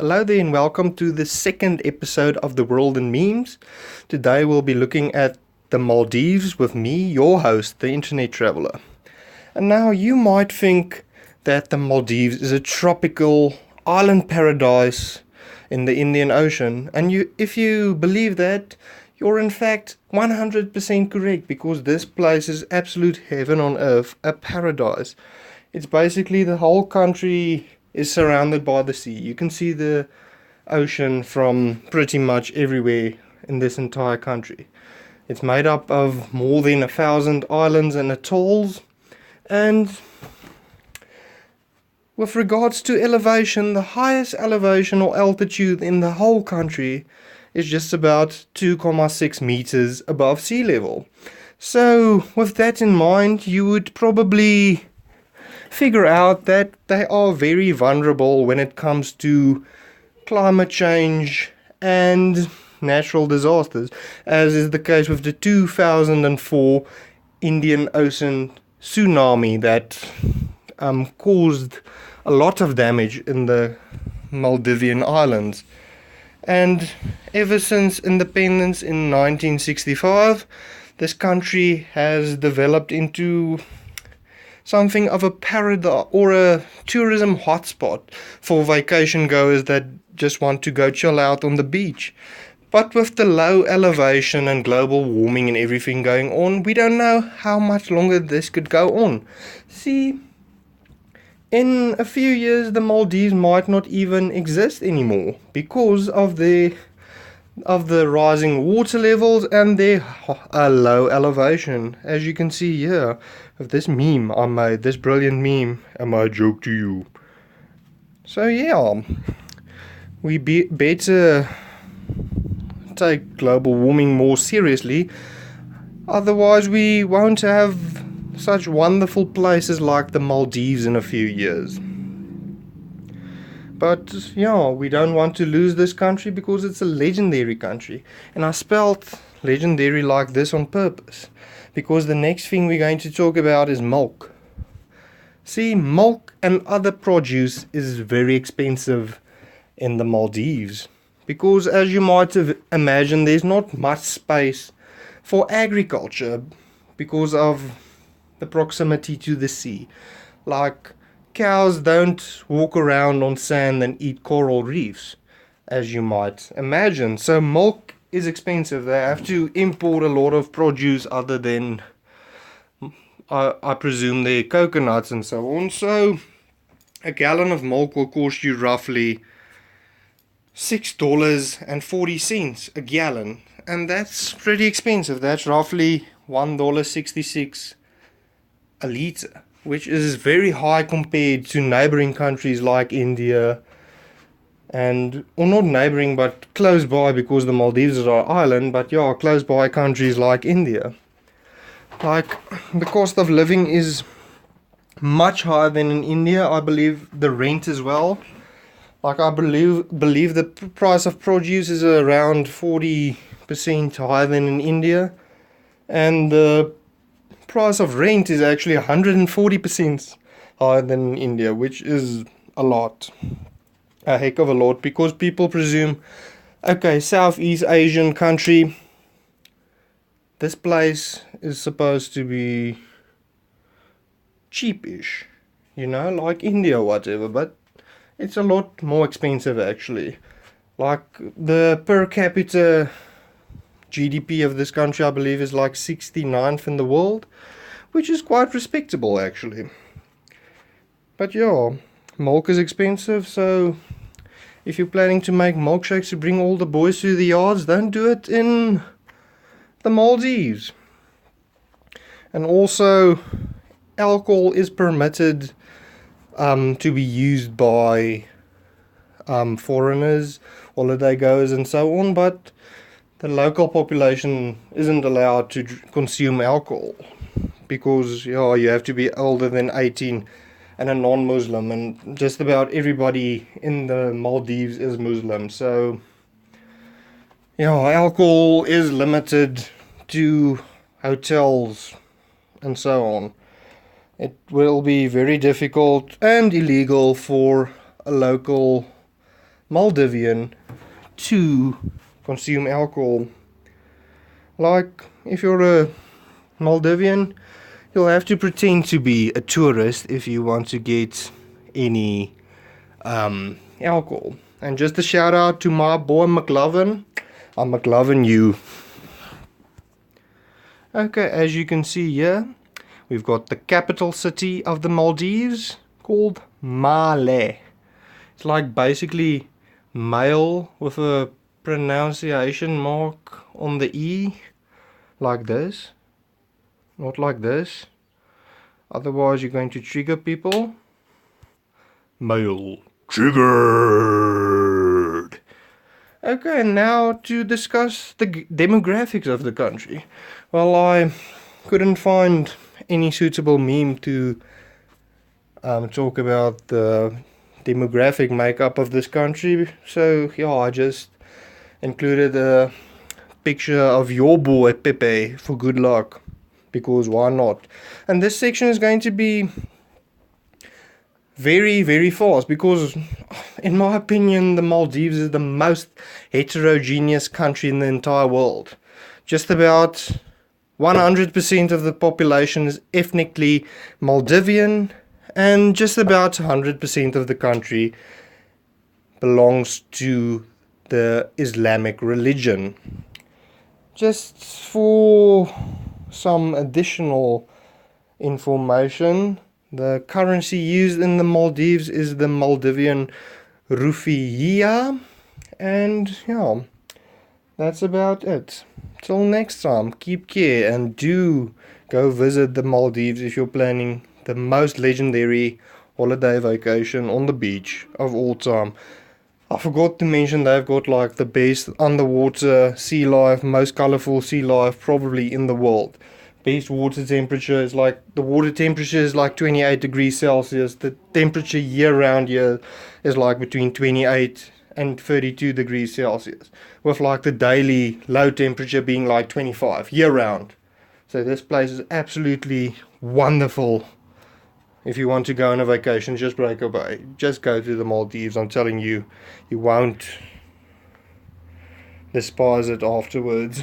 Hello there and welcome to the second episode of The World in Memes. Today we'll be looking at the Maldives with me, your host, the Internet Traveler. And now you might think that the Maldives is a tropical island paradise in the Indian Ocean. And if you believe that, you're in fact 100% correct, because this place is absolute heaven on earth, a paradise. It's basically the whole country is surrounded by the sea. You can see the ocean from pretty much everywhere in this entire country. It's made up of more than 1,000 islands and atolls, and with regards to elevation, the highest elevation or altitude in the whole country is just about 2.6 meters above sea level. So with that in mind, you would probably figure out that they are very vulnerable when it comes to climate change and natural disasters, as is the case with the 2004 Indian Ocean tsunami that caused a lot of damage in the Maldivian islands. And ever since independence in 1965, this country has developed into something of a paradise or a tourism hotspot for vacation goers that just want to go chill out on the beach. But with the low elevation and global warming and everything going on, we don't know how much longer this could go on. See, in a few years the Maldives might not even exist anymore because of the rising water levels and their low elevation, as you can see here of this meme I made, this brilliant meme, and my joke to you. So yeah, we better take global warming more seriously, otherwise we won't have such wonderful places like the Maldives in a few years. But yeah, we don't want to lose this country because it's a legendary country. And I spelled legendary like this on purpose, because the next thing we're going to talk about is milk. See, milk and other produce is very expensive in the Maldives, because as you might have imagined, there's not much space for agriculture because of the proximity to the sea. Like, cows don't walk around on sand and eat coral reefs, as you might imagine. So milk is expensive. They have to import a lot of produce other than, I presume, their coconuts and so on. So a gallon of milk will cost you roughly $6.40 a gallon. And that's pretty expensive. That's roughly $1.66 a liter, which is very high compared to neighboring countries like India, or not neighboring but close by, because the Maldives are an island, but yeah, close by countries like India. Like, the cost of living is much higher than in India. I believe the rent as well. Like, I believe the price of produce is around 40% higher than in India, and the price of rent is actually 140% higher than in India, which is a heck of a lot, because people presume, okay, Southeast Asian country, this place is supposed to be cheapish, like India or whatever, but it's a lot more expensive actually. Like, the per capita GDP of this country, I believe, is like 69th in the world, which is quite respectable actually. But yeah, milk is expensive, so if you're planning to make milkshakes to bring all the boys to the yards, don't do it in the Maldives. And also, alcohol is permitted to be used by foreigners, holiday goers and so on, but the local population isn't allowed to consume alcohol, because you have to be older than 18 and a non-Muslim, and just about everybody in the Maldives is Muslim. So alcohol is limited to hotels and so on. It will be very difficult and illegal for a local Maldivian to consume alcohol. Like, if you're a Maldivian, you'll have to pretend to be a tourist if you want to get any alcohol. And just a shout out to my boy McLovin. I'm McLovin you. Okay, as you can see here, we've got the capital city of the Maldives called Male. It's like basically male with a pronunciation mark on the E, like this, not like this, otherwise you're going to trigger people. Male triggered. Okay, now to discuss the demographics of the country. Well, I couldn't find any suitable meme to talk about the demographic makeup of this country, so yeah, I just included a picture of your boy Pepe for good luck, because why not? And this section is going to be very, very fast, because in my opinion the Maldives is the most heterogeneous country in the entire world. Just about 100% of the population is ethnically Maldivian, and just about 100% of the country belongs to the Islamic religion. Just for some additional information, the currency used in the Maldives is the Maldivian rupiah, and yeah, that's about it. Till next time, keep care and do go visit the Maldives if you're planning the most legendary holiday vacation on the beach of all time. I forgot to mention they've got like the best underwater sea life, most colorful sea life probably in the world. Best water temperature is like, the water temperature is like 28 degrees Celsius. The temperature year round here is like between 28 and 32 degrees Celsius, with like the daily low temperature being like 25 year round. So this place is absolutely wonderful. If you want to go on a vacation, just break away. Just go to the Maldives. I'm telling you, you won't despise it afterwards.